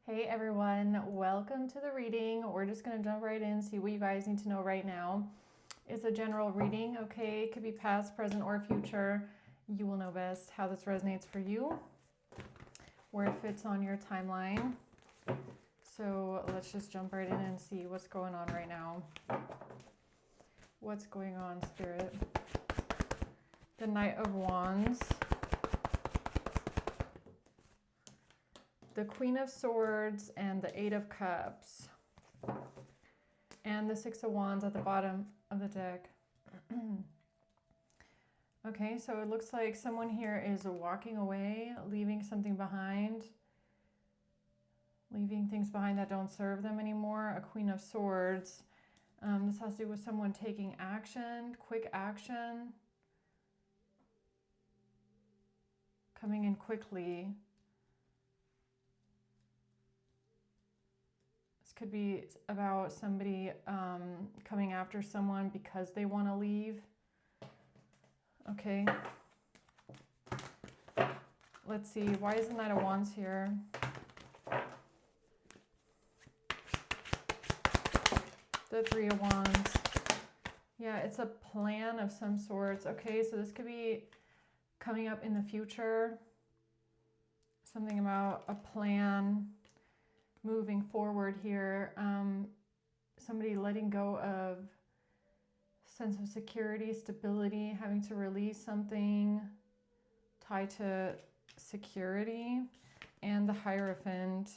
Hey everyone, welcome to the reading. We're just going to jump right in, see what you guys need to know right now. It's a general reading, okay? It could be past, present, or future. You will know best how this resonates for you, where it fits on your timeline. So let's just jump right in and see what's going on right now. What's going on, Spirit? The Knight of Wands. The Queen of Swords and the Eight of Cups. And the Six of Wands at the bottom of the deck. Okay, so it looks like someone here is walking away, leaving something behind. Leaving things behind that don't serve them anymore. A Queen of Swords. This has to do with someone taking action, quick action. Coming in quickly. Could be about somebody coming after someone because they want to leave. Okay. Let's see. Why is the Knight of Wands here? The Three of Wands. Yeah, it's a plan of some sorts. Okay, so this could be coming up in the future. Something about a plan. Moving forward here, somebody letting go of sense of security, stability, having to release something tied to security, and the Hierophant.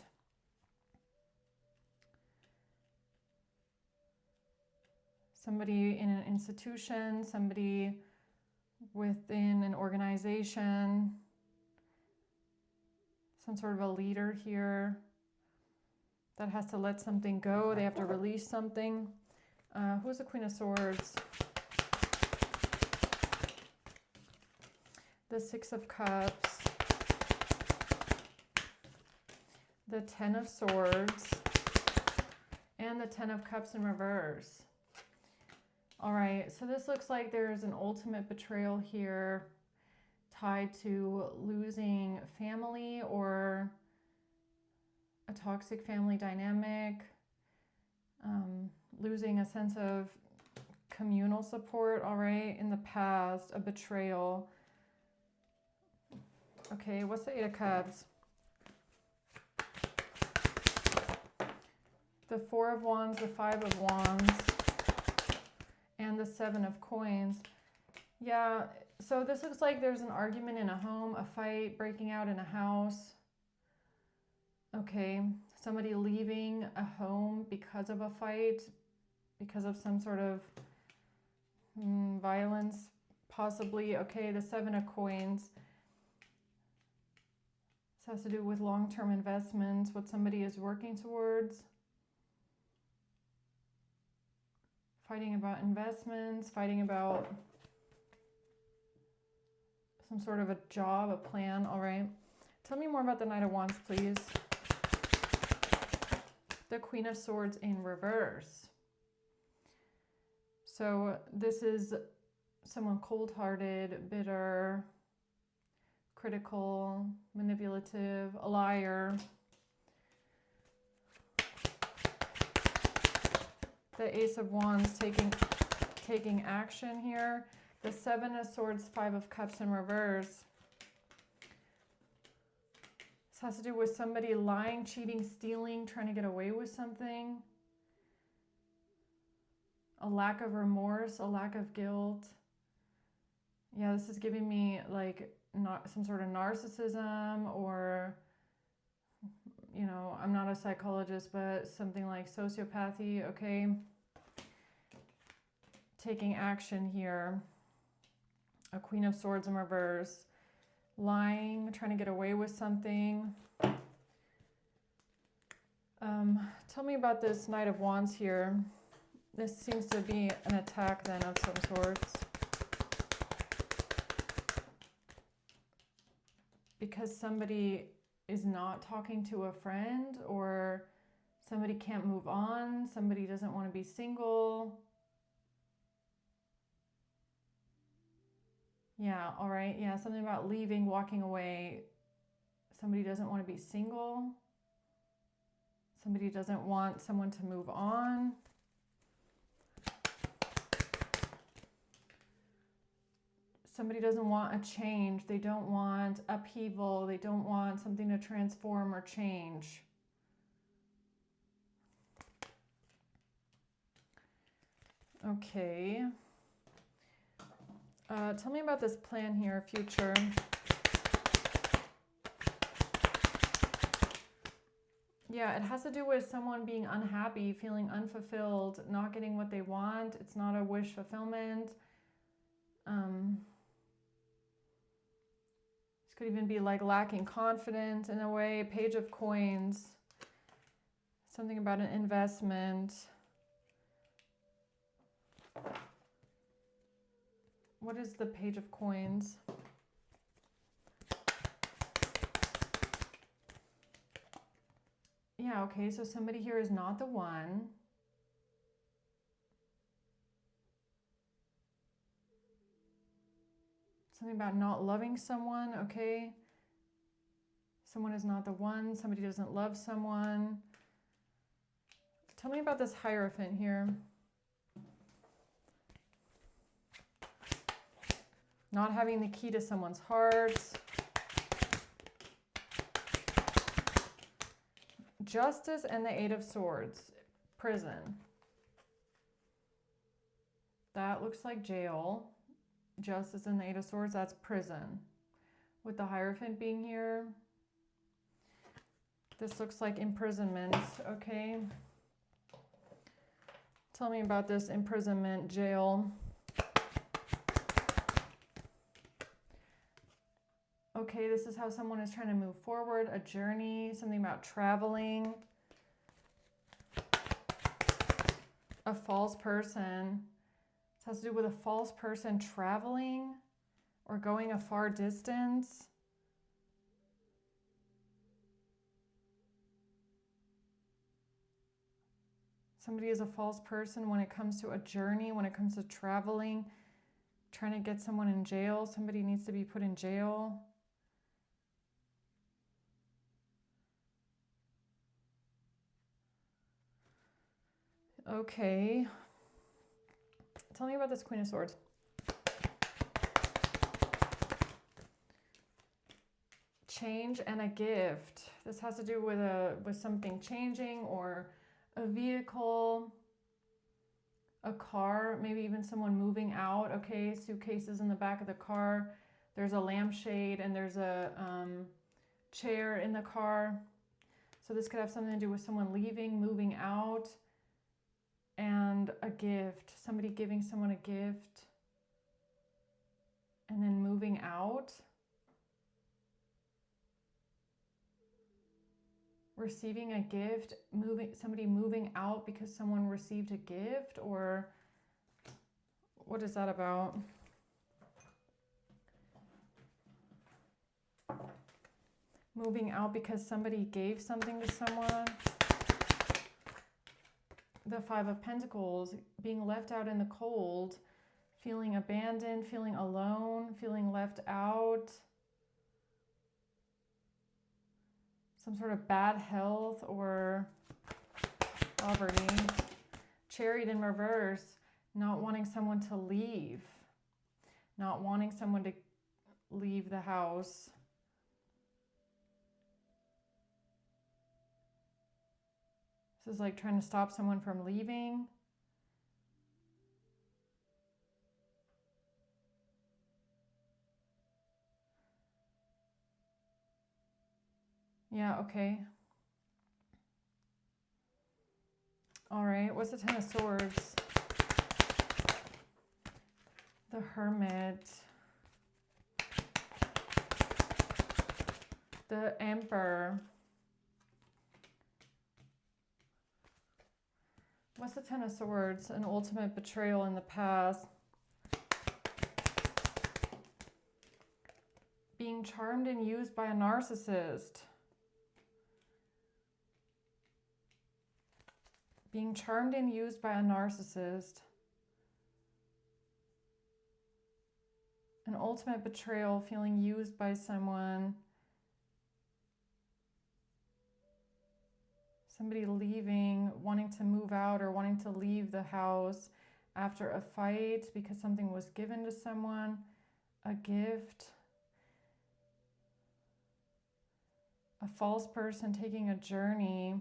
Somebody in an institution, somebody within an organization, some sort of a leader here that has to let something go. They have to release something. Who's the Queen of Swords? The Six of Cups. The Ten of Swords. And the Ten of Cups in reverse. All right, so this looks like there's an ultimate betrayal here tied to losing family or a toxic family dynamic, losing a sense of communal support, all right, in the past, a betrayal. Okay, what's the Eight of Cups? The Four of Wands, the Five of Wands, and the Seven of Coins. Yeah, so this looks like there's an argument in a home, a fight breaking out in a house. Okay, somebody leaving a home because of a fight, because of some sort of violence, possibly. Okay, the Seven of Coins. This has to do with long-term investments, what somebody is working towards. Fighting about investments, fighting about some sort of a job, a plan, all right. Tell me more about the Knight of Wands, please. The Queen of Swords in reverse. So this is someone cold-hearted, bitter, critical, manipulative, a liar. The Ace of Wands taking action here. The Seven of Swords, Five of Cups in reverse. This has to do with somebody lying, cheating, stealing, trying to get away with something. A lack of remorse, a lack of guilt. Yeah, this is giving me like not some sort of narcissism, or, you know, I'm not a psychologist, but something like sociopathy, okay? Taking action here. A Queen of Swords in reverse. Lying, trying to get away with something. Tell me about this Knight of Wands here. This seems to be an attack then of some sorts. Because somebody is not talking to a friend, or somebody can't move on, somebody doesn't want to be single. Yeah, all right. Yeah, something about leaving, walking away. Somebody doesn't want to be single. Somebody doesn't want someone to move on. Somebody doesn't want a change. They don't want upheaval. They don't want something to transform or change. Okay. Tell me about this plan here, future. Yeah, it has to do with someone being unhappy, feeling unfulfilled, not getting what they want. It's not a wish fulfillment. This could even be like lacking confidence in a way. Page of Coins. Something about an investment. What is the Page of Coins? Yeah, okay, so somebody here is not the one. Something about not loving someone, okay? Someone is not the one. Somebody doesn't love someone. Tell me about this Hierophant here. Not having the key to someone's heart. Justice and the Eight of Swords. Prison. That looks like jail. Justice and the Eight of Swords, that's prison. With the Hierophant being here. This looks like imprisonment, okay? Tell me about this imprisonment, jail. Okay, this is how someone is trying to move forward, a journey, something about traveling. A false person. This has to do with a false person traveling or going a far distance. Somebody is a false person when it comes to a journey, when it comes to traveling, trying to get someone in jail. Somebody needs to be put in jail. Okay. Tell me about this Queen of Swords. Change and a gift. This has to do with something changing or a vehicle, a car, maybe even someone moving out. Okay, suitcases in the back of the car. There's a lampshade and there's a chair in the car. So this could have something to do with someone leaving, moving out, and a gift. Somebody giving someone a gift and then moving out. Receiving a gift, somebody moving out because someone received a gift, or what is that about? Moving out because somebody gave something to someone. The Five of Pentacles, being left out in the cold, feeling abandoned, feeling alone, feeling left out. Some sort of bad health or poverty. Chariot in reverse, not wanting someone to leave. Not wanting someone to leave the house. This is like trying to stop someone from leaving. Yeah, okay. All right, what's the Ten of Swords? The Hermit. The Emperor. What's the Ten of Swords? An ultimate betrayal in the past. Being charmed and used by a narcissist. Being charmed and used by a narcissist. An ultimate betrayal, feeling used by someone. Somebody leaving, wanting to move out or wanting to leave the house after a fight because something was given to someone, a gift. A false person taking a journey.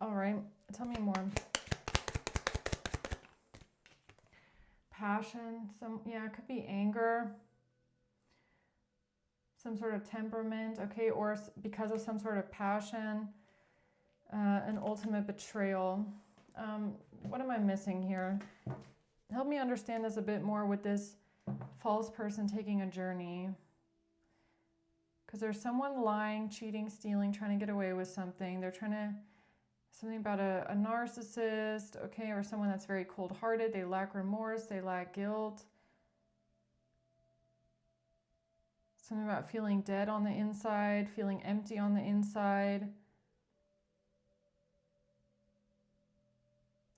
All right, tell me more. Passion, it could be anger, some sort of temperament, okay, or because of some sort of passion, an ultimate betrayal. What am I missing here? Help me understand this a bit more with this false person taking a journey. Because there's someone lying, cheating, stealing, trying to get away with something. They're trying to, something about a narcissist, okay, or someone that's very cold-hearted. They lack remorse, they lack guilt. Something about feeling dead on the inside, feeling empty on the inside.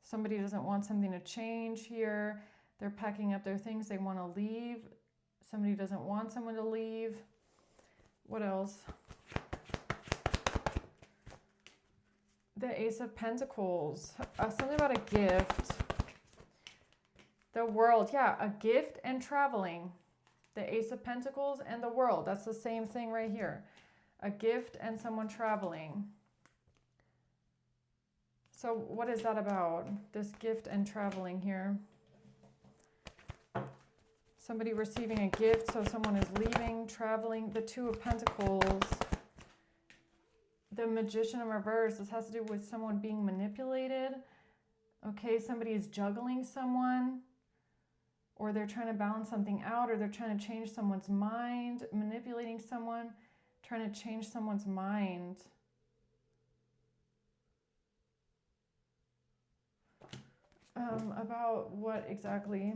Somebody doesn't want something to change here. They're packing up their things, they want to leave. Somebody doesn't want someone to leave. What else? The Ace of Pentacles. Something about a gift. The World. Yeah, a gift and traveling. The Ace of Pentacles and the World. That's the same thing right here. A gift and someone traveling. So what is that about? This gift and traveling here. Somebody receiving a gift, so someone is leaving, traveling. The Two of Pentacles. The Magician in reverse. This has to do with someone being manipulated. Okay, somebody is juggling someone. Or they're trying to balance something out. Or they're trying to change someone's mind. Manipulating someone. Trying to change someone's mind. About what exactly?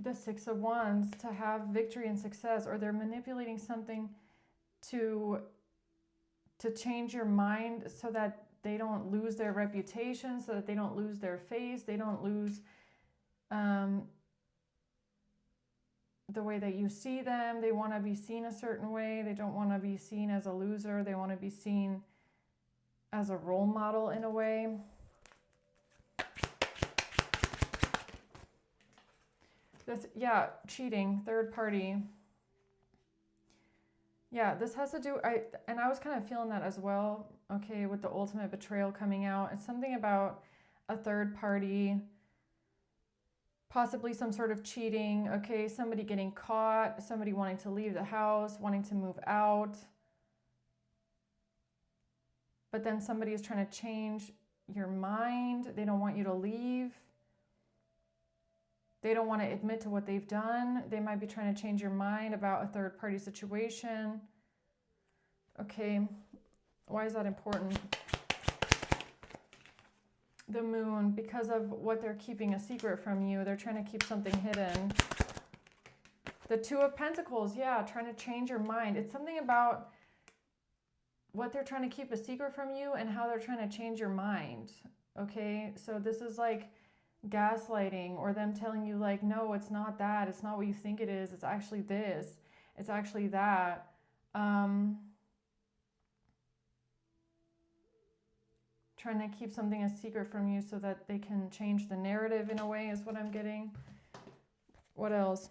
The Six of Wands, to have victory and success, or they're manipulating something to change your mind so that they don't lose their reputation, so that they don't lose their face, they don't lose the way that you see them. They want to be seen a certain way. They don't want to be seen as a loser. They want to be seen as a role model in a way. This, yeah, cheating, third party. Yeah, this has to do, and I was kind of feeling that as well, okay, with the ultimate betrayal coming out. It's something about a third party, possibly some sort of cheating, okay, somebody getting caught, somebody wanting to leave the house, wanting to move out. But then somebody is trying to change your mind. They don't want you to leave. They don't want to admit to what they've done. They might be trying to change your mind about a third-party situation. Okay, why is that important? The Moon, because of what they're keeping a secret from you. They're trying to keep something hidden. The Two of Pentacles, yeah, trying to change your mind. It's something about what they're trying to keep a secret from you and how they're trying to change your mind. Okay, so this is like gaslighting, or them telling you like, no, it's not that, it's not what you think it is, it's actually this, it's actually that. Trying to keep something a secret from you so that they can change the narrative in a way is what I'm getting. What else?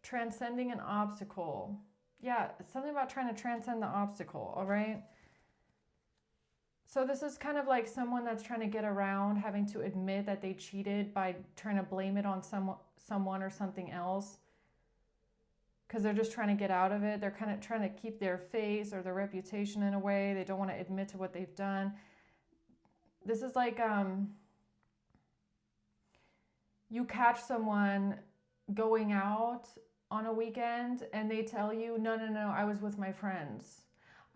Transcending an obstacle. Yeah, something about trying to transcend the obstacle, all right? So this is kind of like someone that's trying to get around having to admit that they cheated by trying to blame it on someone or something else. Because they're just trying to get out of it. They're kind of trying to keep their face or their reputation in a way. They don't want to admit to what they've done. This is like you catch someone going out on a weekend and they tell you, no, I was with my friends.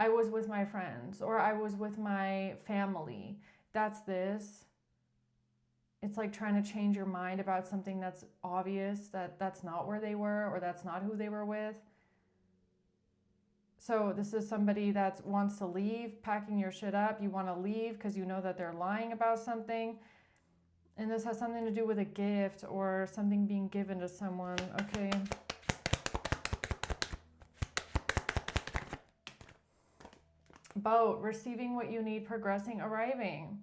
I was with my friends, or I was with my family. That's this. It's like trying to change your mind about something that's obvious, that that's not where they were, or that's not who they were with. So this is somebody that wants to leave, packing your shit up. You want to leave because you know that they're lying about something. And this has something to do with a gift or something being given to someone, okay? Boat, receiving what you need, progressing, arriving.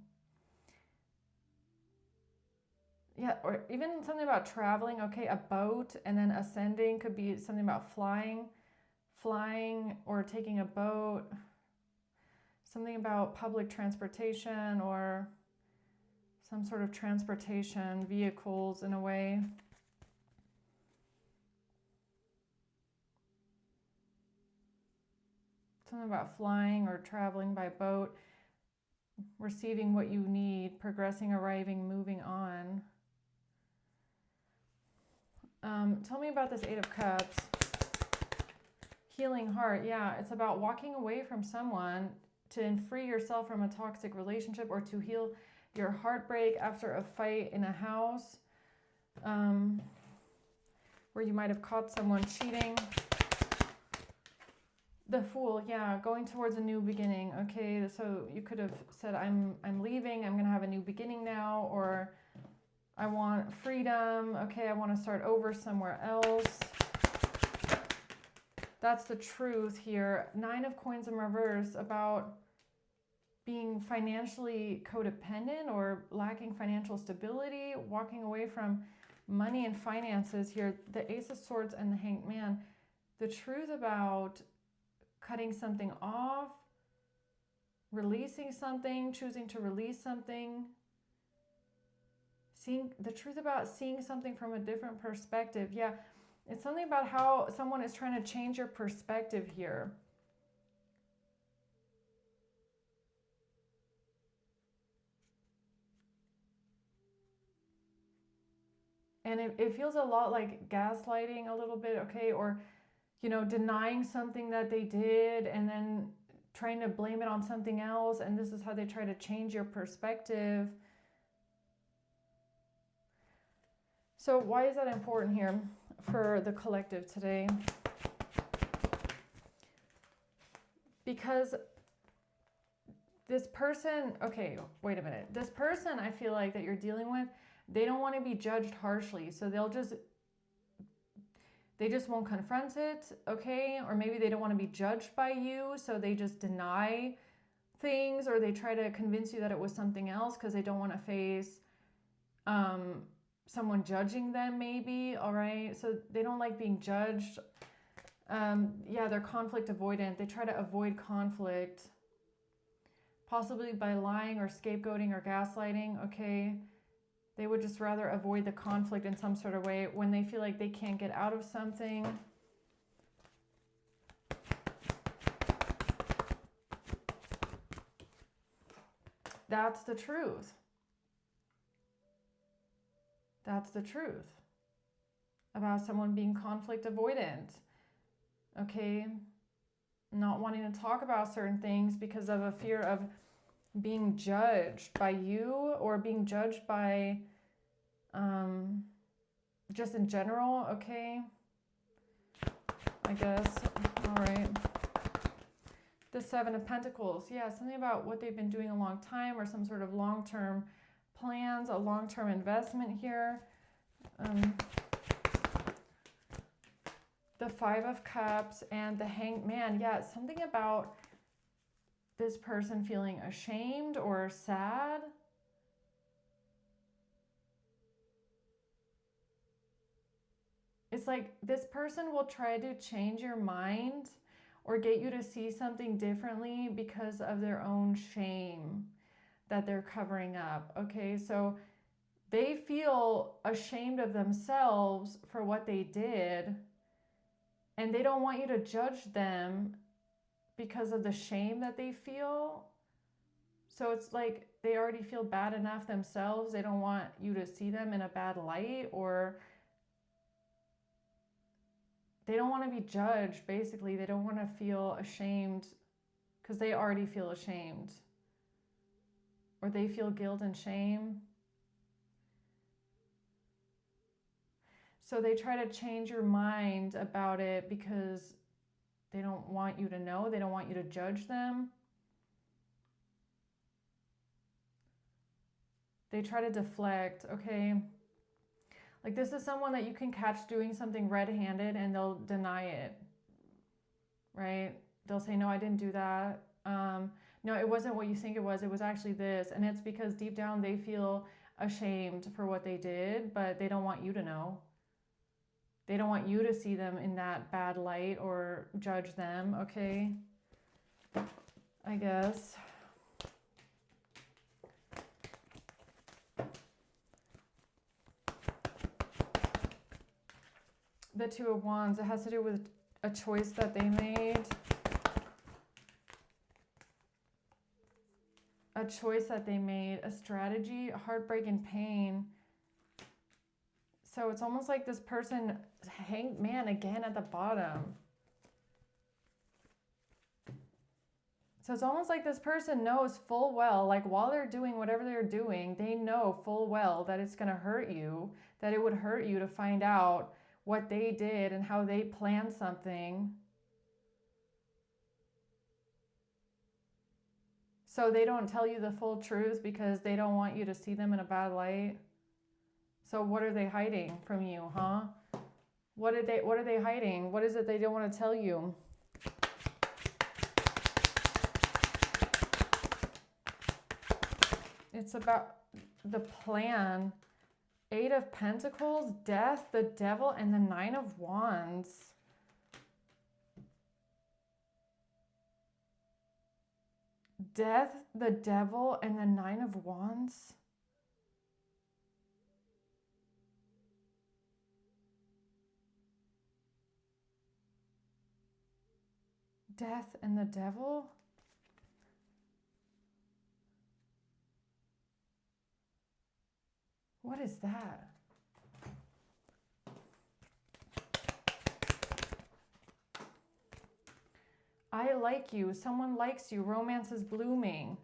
Yeah, or even something about traveling, okay? A boat, and then ascending could be something about flying or taking a boat. Something about public transportation or some sort of transportation, vehicles in a way. Something about flying or traveling by boat, receiving what you need, progressing, arriving, moving on. Tell me about this Eight of Cups. Healing heart, yeah, it's about walking away from someone to free yourself from a toxic relationship or to heal your heartbreak after a fight in a house where you might have caught someone cheating. The Fool, yeah, going towards a new beginning. Okay, so you could have said, I'm leaving, I'm gonna have a new beginning now, or I want freedom. Okay, I want to start over somewhere else. That's the truth here. 9 of Coins in reverse, about being financially codependent or lacking financial stability, walking away from money and finances here. The Ace of Swords and the Hanged Man. The truth about cutting something off, releasing something, choosing to release something. Seeing the truth about seeing something from a different perspective. Yeah, it's something about how someone is trying to change your perspective here. And it feels a lot like gaslighting a little bit, okay? Or, you know, denying something that they did and then trying to blame it on something else. And this is how they try to change your perspective. So why is that important here for the collective today? Because this person, okay, wait a minute. This person I feel like that you're dealing with, they don't want to be judged harshly. So they just won't confront it, okay? Or maybe they don't want to be judged by you, so they just deny things, or they try to convince you that it was something else because they don't want to face someone judging them maybe, all right? So they don't like being judged. Yeah, they're conflict avoidant. They try to avoid conflict, possibly by lying or scapegoating or gaslighting, okay? They would just rather avoid the conflict in some sort of way when they feel like they can't get out of something. That's the truth. That's the truth about someone being conflict avoidant, okay? Not wanting to talk about certain things because of a fear of being judged by you or being judged by just in general, okay? I guess, all right. The Seven of Pentacles, yeah, something about what they've been doing a long time or some sort of long-term plans, a long-term investment here. The Five of Cups and the Hanged Man, yeah, something about this person feeling ashamed or sad. It's like this person will try to change your mind or get you to see something differently because of their own shame that they're covering up, okay? So they feel ashamed of themselves for what they did, and they don't want you to judge them because of the shame that they feel. So it's like they already feel bad enough themselves. They don't want you to see them in a bad light, or they don't want to be judged, basically. They don't want to feel ashamed because they already feel ashamed. Or they feel guilt and shame. So they try to change your mind about it because They don't want you to know. They don't want you to judge them. They try to deflect, okay? Like this is someone that you can catch doing something red-handed and they'll deny it, right? They'll say, no, I didn't do that. No, it wasn't what you think it was. It was actually this. And it's because deep down they feel ashamed for what they did, but they don't want you to know. They don't want you to see them in that bad light or judge them, okay? I guess. The Two of Wands, it has to do with a choice that they made. A choice that they made, a strategy, a heartbreak and pain. So it's almost like this person, hanged man again at the bottom. So it's almost like this person knows full well, like while they're doing whatever they're doing, they know full well that it's going to hurt you, that it would hurt you to find out what they did and how they planned something. So they don't tell you the full truth because they don't want you to see them in a bad light. So what are they hiding from you, huh? What are they hiding? What is it they don't want to tell you? It's about the plan. Eight of Pentacles, Death, the Devil, and the Nine of Wands. Death, the Devil, and the Nine of Wands. Death and the Devil? What is that? I like you. Someone likes you. Romance is blooming.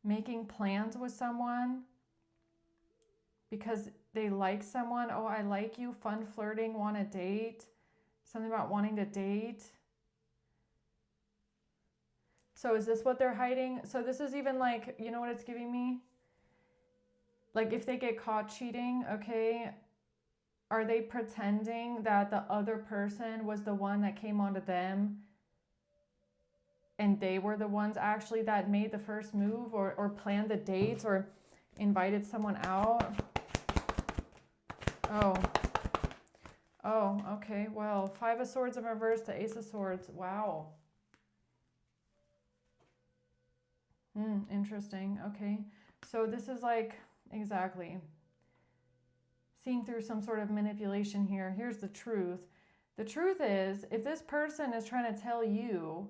Making plans with someone because they like someone. Oh, I like you. Fun flirting. Want to date. Something about wanting to date. So is this what they're hiding? So this is even like, you know what it's giving me? Like if they get caught cheating, okay, are they pretending that the other person was the one that came onto them and they were the ones actually that made the first move or planned the dates or invited someone out? Oh, okay, well, Five of Swords in reverse to Ace of Swords. Wow. Interesting. Okay. So this is like, exactly. Seeing through some sort of manipulation here. Here's the truth. The truth is, if this person is trying to tell you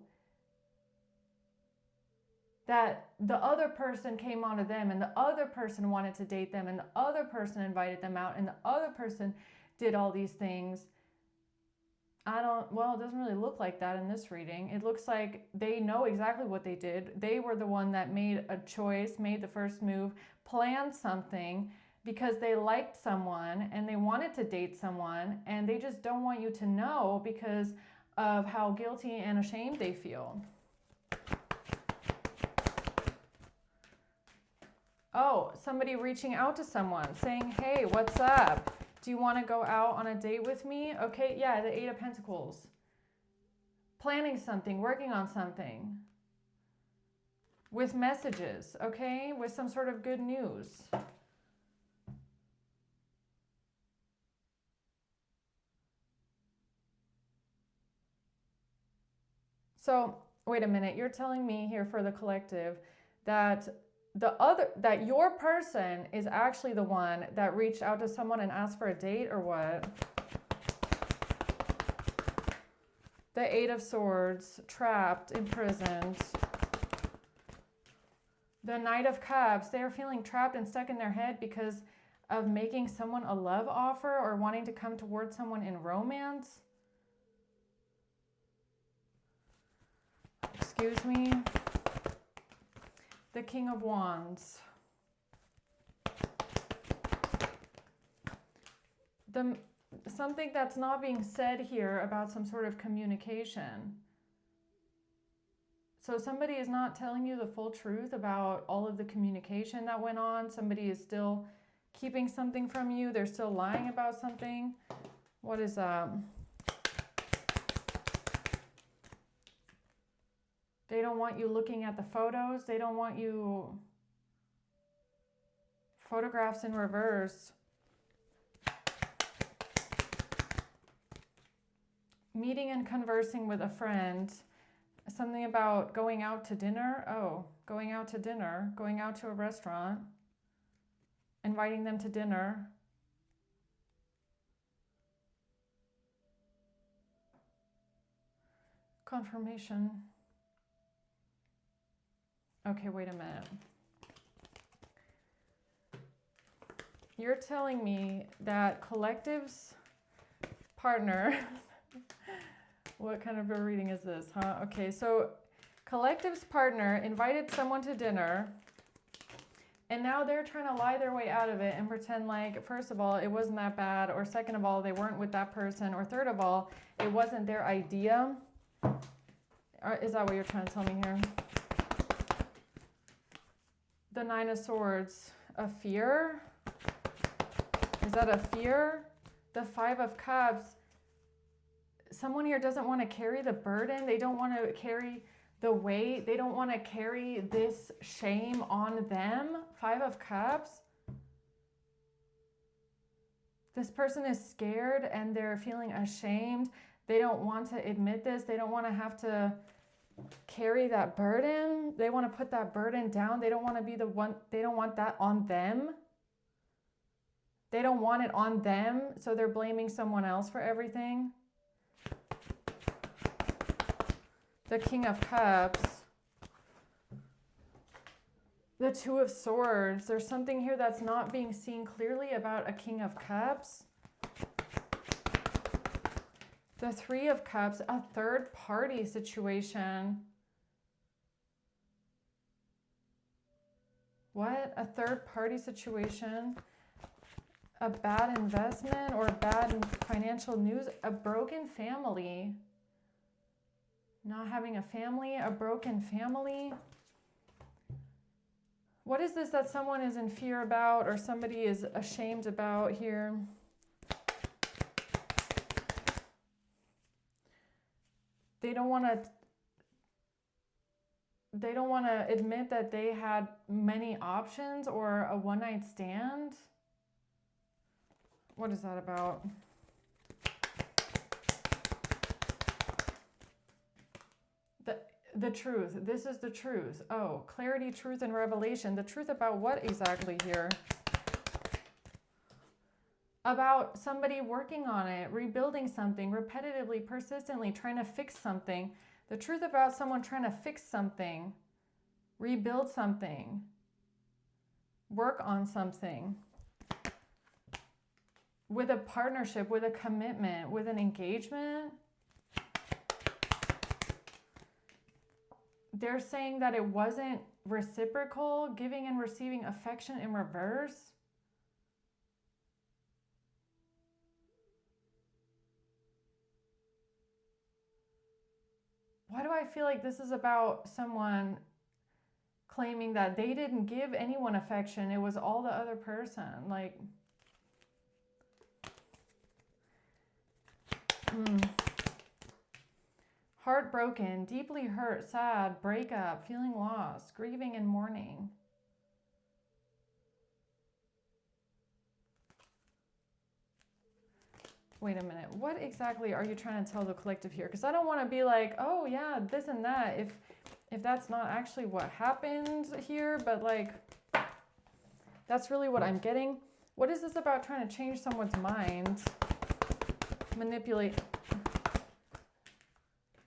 that the other person came onto them and the other person wanted to date them and the other person invited them out and the other person did all these things, well, it doesn't really look like that in this reading. It looks like they know exactly what they did. They were the one that made a choice, made the first move, planned something because they liked someone and they wanted to date someone and they just don't want you to know because of how guilty and ashamed they feel. Oh, somebody reaching out to someone saying, hey, what's up? Do you want to go out on a date with me? Okay, yeah, the Eight of Pentacles. Planning something, working on something. With messages, okay? With some sort of good news. So, wait a minute. You're telling me here for the collective that that your person is actually the one that reached out to someone and asked for a date, or what? The Eight of Swords, trapped, imprisoned. The Knight of Cups, they are feeling trapped and stuck in their head because of making someone a love offer or wanting to come towards someone in romance. Excuse me. The King of Wands. something that's not being said here about some sort of communication. So somebody is not telling you the full truth about all of the communication that went on. Somebody is still keeping something from you. They're still lying about something. What is that? They don't want you looking at the photos. They don't want you... Photographs in reverse. Meeting and conversing with a friend. Something about going out to dinner. Oh, going out to dinner. Going out to a restaurant. Inviting them to dinner. Confirmation. Okay, wait a minute. You're telling me that collective's partner... What kind of a reading is this, huh? Okay, so collective's partner invited someone to dinner, and now they're trying to lie their way out of it and pretend like, first of all, it wasn't that bad, or second of all, they weren't with that person, or third of all, it wasn't their idea. Is that what you're trying to tell me here? The Nine of Swords, a fear? Is that a fear? The Five of Cups. Someone here doesn't want to carry the burden. They don't want to carry the weight. They don't want to carry this shame on them. Five of Cups. This person is scared and they're feeling ashamed. They don't want to admit this. They don't want to have to carry that burden. They want to put that burden down. They don't want to be the one. They don't want that on them. They don't want it on them. So they're blaming someone else for everything. The King of Cups, the Two of Swords. There's something here that's not being seen clearly about a King of Cups. The Three of Cups, a third party situation. What? A third party situation? A bad investment or bad financial news? A broken family. Not having a family, a broken family. What is this that someone is in fear about or somebody is ashamed about here? They don't want to admit that they had many options or a one-night stand. What is that about? The truth. This is the truth. Oh, clarity, truth, and revelation. The truth about what exactly here? About somebody working on it, rebuilding something, repetitively, persistently, trying to fix something. The truth about someone trying to fix something, rebuild something, work on something. With a partnership, with a commitment, with an engagement. They're saying that it wasn't reciprocal, giving and receiving affection in reverse. Why do I feel like this is about someone claiming that they didn't give anyone affection? It was all the other person. Like, heartbroken, deeply hurt, sad, breakup, feeling lost, grieving and mourning. Wait a minute. What exactly are you trying to tell the collective here? Because I don't want to be like, oh yeah, this and that, if that's not actually what happened here, but like, that's really what I'm getting. What is this about trying to change someone's mind? Manipulate.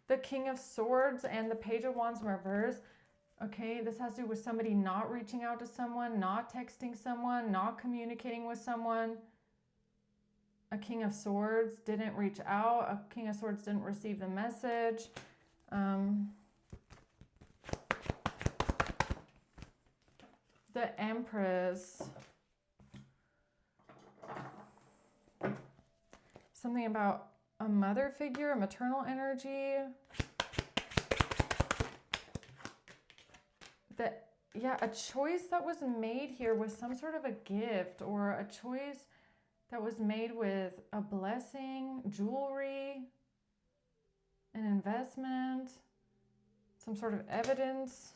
The King of Swords and the Page of Wands in reverse. Okay, this has to do with somebody not reaching out to someone, not texting someone, not communicating with someone. A King of Swords didn't reach out. A King of Swords didn't receive the message. The Empress. Something about a mother figure, a maternal energy. That, yeah, a choice that was made here with some sort of a gift, or a choice that was made with a blessing, jewelry, an investment, some sort of evidence.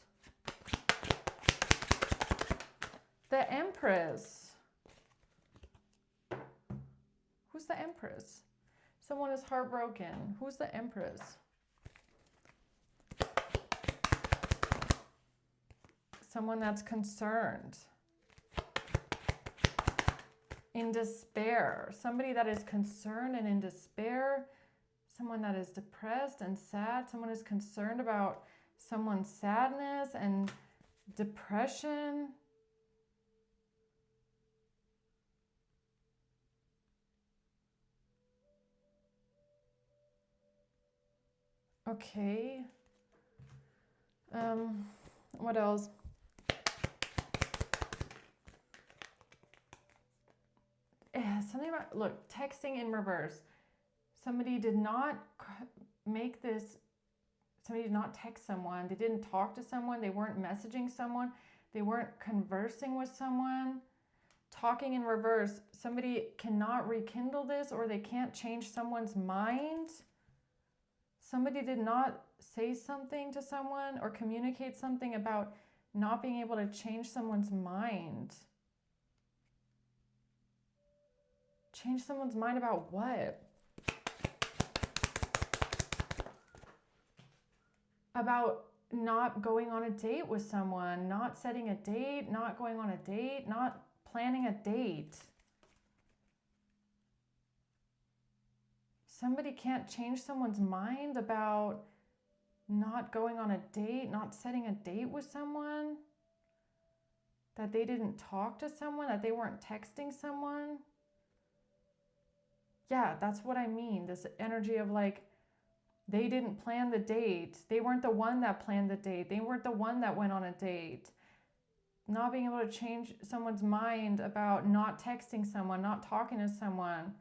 The Empress. Who's the Empress? Someone is heartbroken. Who's the Empress? Someone that's concerned. In despair. Somebody that is concerned and in despair. Someone that is depressed and sad. Someone is concerned about someone's sadness and depression. Okay. What else? Something about, look, texting in reverse. Somebody did not make this, somebody did not text someone. They didn't talk to someone. They weren't messaging someone. They weren't conversing with someone. Talking in reverse. Somebody cannot rekindle this, or they can't change someone's mind. Somebody did not say something to someone or communicate something about not being able to change someone's mind. Change someone's mind about what? About not going on a date with someone, not setting a date, not going on a date, not planning a date. Somebody can't change someone's mind about not going on a date, not setting a date with someone, that they didn't talk to someone, that they weren't texting someone. Yeah, that's what I mean. This energy of like, they didn't plan the date. They weren't the one that planned the date. They weren't the one that went on a date. Not being able to change someone's mind about not texting someone, not talking to someone.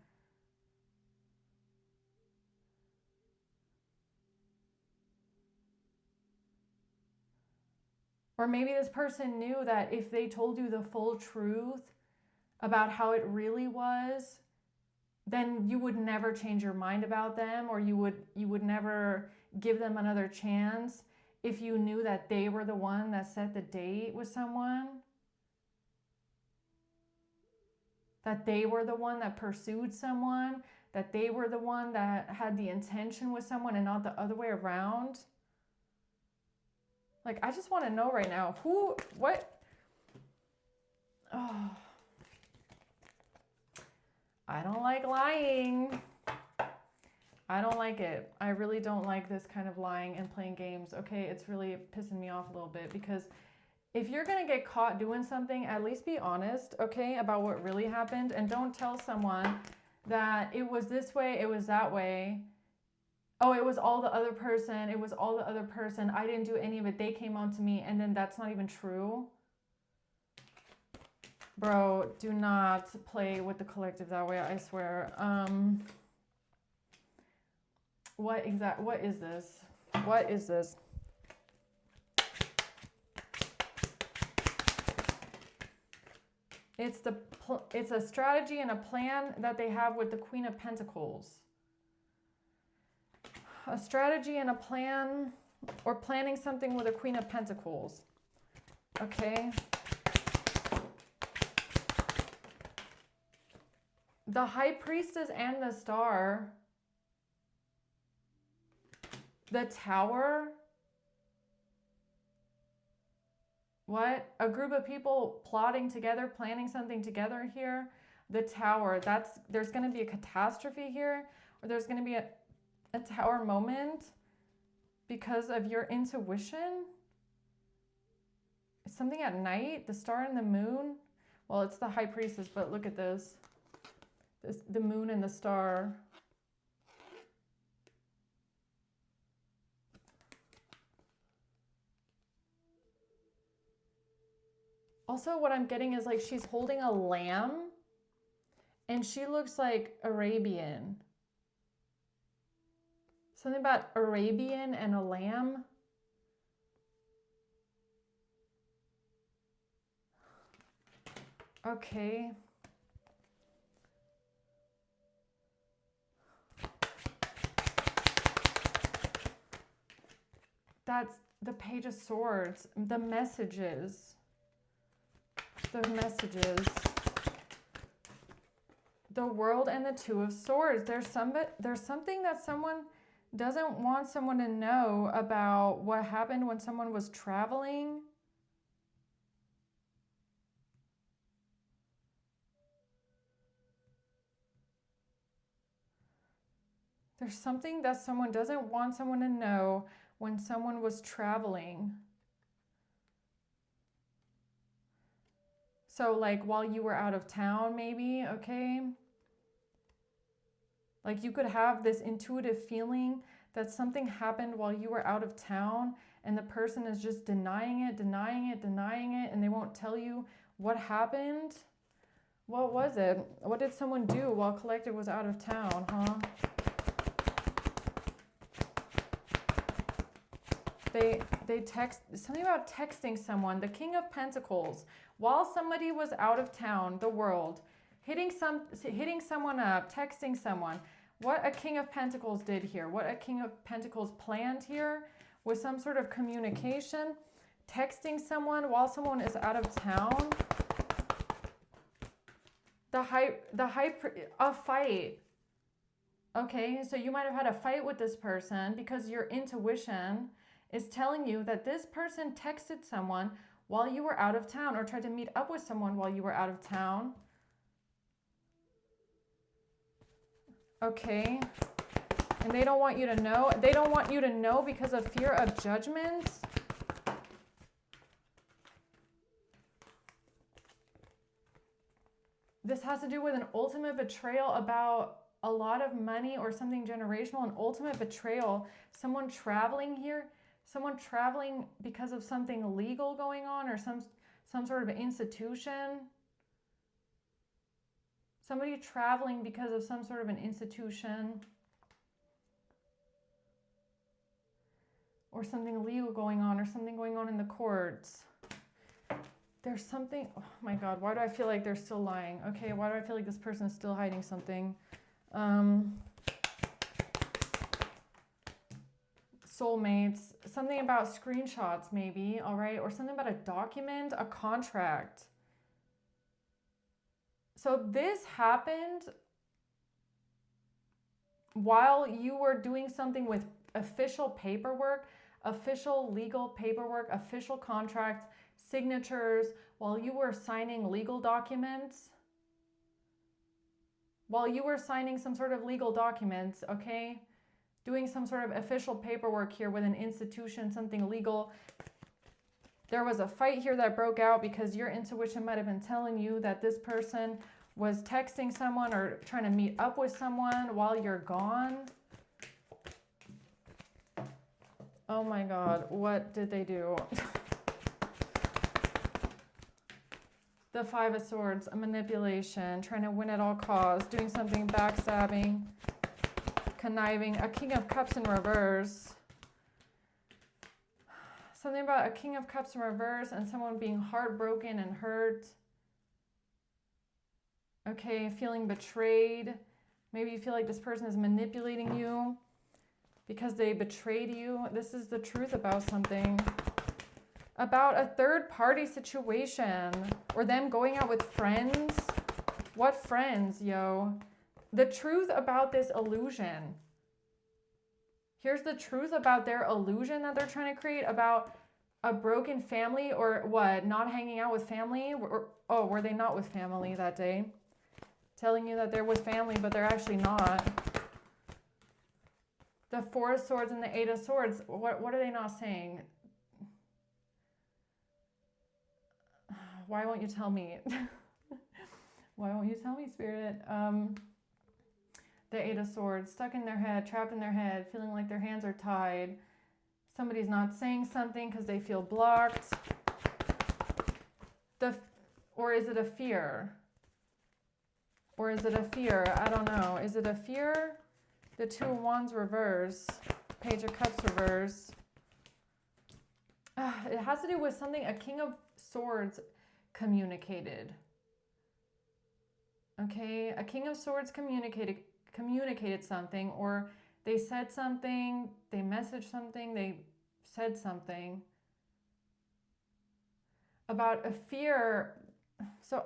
Or maybe this person knew that if they told you the full truth about how it really was, then you would never change your mind about them, or you would never give them another chance if you knew that they were the one that set the date with someone, that they were the one that pursued someone, that they were the one that had the intention with someone and not the other way around. Like, I just want to know right now, what? Oh, I don't like lying. I don't like it. I really don't like this kind of lying and playing games. Okay, it's really pissing me off a little bit, because if you're going to get caught doing something, at least be honest, okay, about what really happened, and don't tell someone that it was this way, it was that way. Oh, it was all the other person. It was all the other person. I didn't do any of it. They came on to me, and then that's not even true. Bro, do not play with the collective that way, I swear. What is this? What is this? It's a strategy and a plan that they have with the Queen of Pentacles. A strategy and a plan, or planning something with a Queen of Pentacles. Okay. The High Priestess and the Star. The Tower. What? A group of people plotting together, planning something together here. The Tower. There's going to be a catastrophe here, or there's going to be a Tower moment because of your intuition. It's something at night. The Star and the Moon. Well, it's the High Priestess, but look at this. The Moon and the Star. Also, what I'm getting is like she's holding a lamb, and she looks like Arabian. Something about Arabian and a lamb. Okay. That's the Page of Swords. The messages. The messages. The World and the Two of Swords. There's something that someone doesn't want someone to know about what happened when someone was traveling. There's something that someone doesn't want someone to know when someone was traveling. So like while you were out of town, maybe, okay? Like you could have this intuitive feeling that something happened while you were out of town and the person is just denying it, and they won't tell you what happened. What was it? What did someone do while Collective was out of town, huh? They text, something about texting someone, the King of Pentacles, while somebody was out of town, the World, hitting someone up, texting someone. What a King of Pentacles did here, what a King of Pentacles planned here was some sort of communication, texting someone while someone is out of town. A fight. Okay, so you might have had a fight with this person because your intuition is telling you that this person texted someone while you were out of town or tried to meet up with someone while you were out of town. Okay. And they don't want you to know. They don't want you to know because of fear of judgment. This has to do with an ultimate betrayal about a lot of money or something generational, an ultimate betrayal. Someone traveling here. Someone traveling because of something legal going on or some sort of institution. Somebody traveling because of some sort of an institution. Or something legal going on or something going on in the courts. There's something, oh my God, why do I feel like they're still lying? Okay, why do I feel like this person is still hiding something? Soulmates, something about screenshots maybe, all right? Or something about a document, a contract. So this happened while you were doing something with official paperwork, official legal paperwork, official contracts, signatures, while you were signing legal documents. While you were signing some sort of legal documents, okay? Doing some sort of official paperwork here with an institution, something legal. There was a fight here that broke out because your intuition might have been telling you that this person was texting someone or trying to meet up with someone while you're gone. Oh my God, what did they do? The Five of Swords, a manipulation, trying to win at all costs, doing something backstabbing, conniving, a King of Cups in reverse. Something about a King of Cups in reverse and someone being heartbroken and hurt. Okay, feeling betrayed. Maybe you feel like this person is manipulating you because they betrayed you. This is the truth about something. About a third-party situation or them going out with friends. What friends, yo? The truth about this illusion. Here's the truth about their illusion that they're trying to create about a broken family or what? Not hanging out with family? Oh, were they not with family that day? Telling you that they're with family, but they're actually not. The Four of Swords and the Eight of Swords. What are they not saying? Why won't you tell me? Why won't you tell me, Spirit? The Eight of Swords, stuck in their head, trapped in their head, feeling like their hands are tied. Somebody's not saying something because they feel blocked. Or is it a fear? Or is it a fear? I don't know. Is it a fear? The Two of Wands reverse, Page of Cups reverse. It has to do with something a King of Swords communicated. Okay, a King of Swords communicated something, or they said something, they messaged something, they said something about a fear. So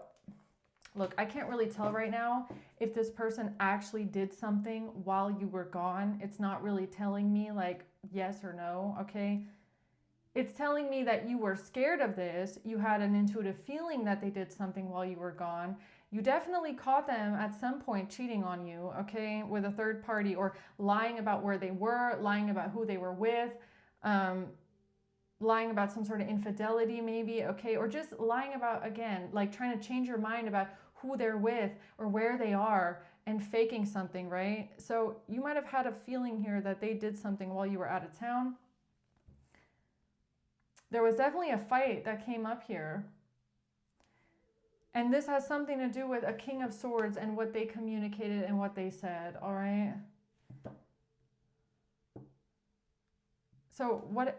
look, I can't really tell right now if this person actually did something while you were gone. It's not really telling me like yes or no, okay? It's telling me that you were scared of this. You had an intuitive feeling that they did something while you were gone. You definitely caught them at some point cheating on you, okay, with a third party, or lying about where they were, lying about who they were with, lying about some sort of infidelity maybe, okay, or just lying about, again, like trying to change your mind about who they're with or where they are and faking something, right? So you might have had a feeling here that they did something while you were out of town. There was definitely a fight that came up here. And this has something to do with a King of Swords and what they communicated and what they said, all right? So what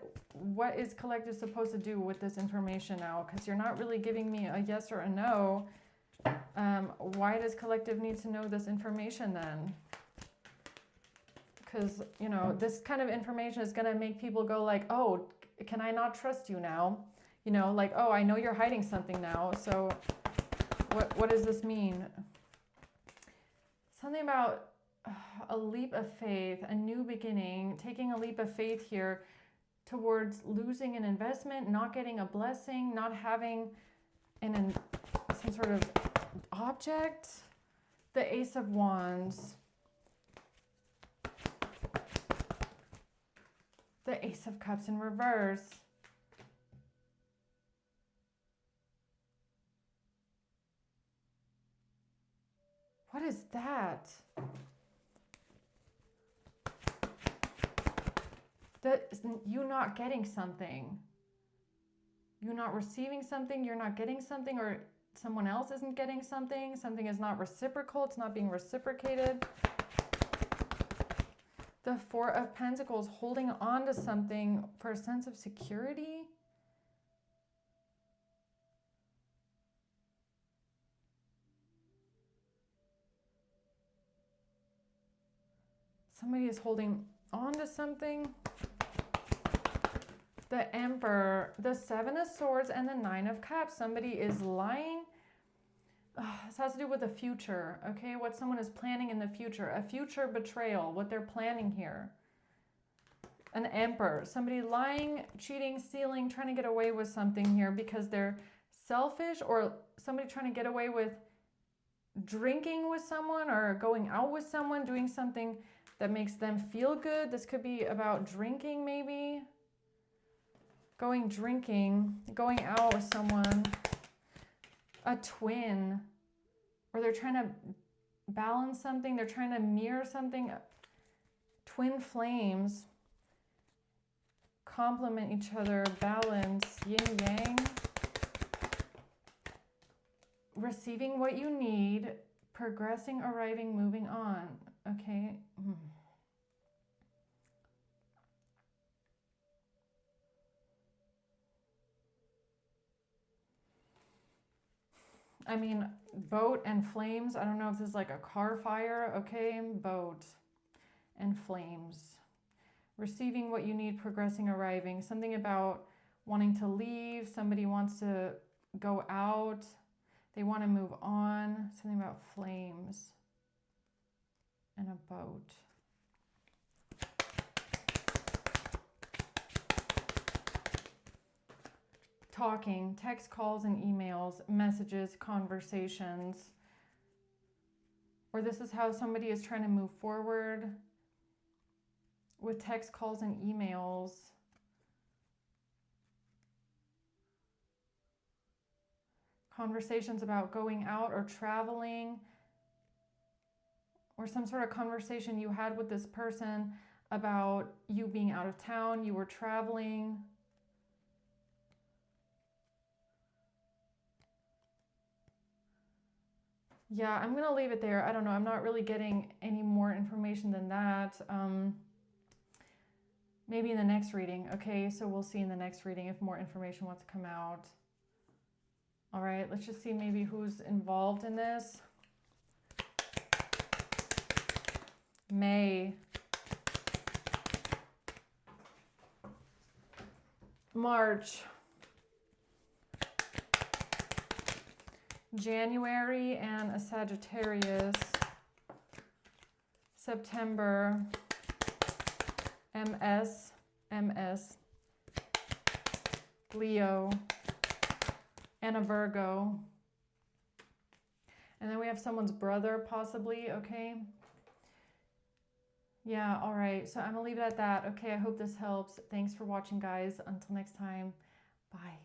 is collective supposed to do with this information now? Because you're not really giving me a yes or a no. Why does collective need to know this information then? Because, you know, this kind of information is going to make people go like, oh, can I not trust you now? You know, like, oh, I know you're hiding something now. So what does this mean? Something about a leap of faith, a new beginning, taking a leap of faith here towards losing an investment, not getting a blessing, not having some sort of object. The Ace of Wands. The Ace of Cups in reverse. What is that? You not getting something. You're not receiving something, you're not getting something, or someone else isn't getting something. Something is not reciprocal, it's not being reciprocated. The Four of Pentacles, holding on to something for a sense of security. Somebody is holding on to something. The Emperor, the Seven of Swords, and the Nine of Cups. Somebody is lying. This has to do with the future, okay? What someone is planning in the future. A future betrayal, what they're planning here. An Emperor. Somebody lying, cheating, stealing, trying to get away with something here because they're selfish, or somebody trying to get away with drinking with someone or going out with someone, doing something that makes them feel good. This could be about drinking maybe. Drinking, going out with someone, a twin, or they're trying to balance something, they're trying to mirror something. Twin flames, complement each other, balance, yin yang. Receiving what you need, progressing, arriving, moving on, okay? I mean, boat and flames. I don't know if this is like a car fire. Okay, boat and flames. Receiving what you need, progressing, arriving. Something about wanting to leave. Somebody wants to go out. They want to move on. Something about flames and a boat. Talking, text, calls, and emails, messages, conversations. Or this is how somebody is trying to move forward with text, calls, and emails. Conversations about going out or traveling, or some sort of conversation you had with this person about you being out of town, you were traveling. Yeah, I'm going to leave it there. I don't know. I'm not really getting any more information than that. Maybe in the next reading. Okay, so we'll see in the next reading if more information wants to come out. All right, let's just see maybe who's involved in this. May. March. January and a Sagittarius. September. MS. Leo. And a Virgo. And then we have someone's brother possibly, okay? Yeah, all right. So I'm gonna leave it at that. Okay, I hope this helps. Thanks for watching, guys. Until next time, bye.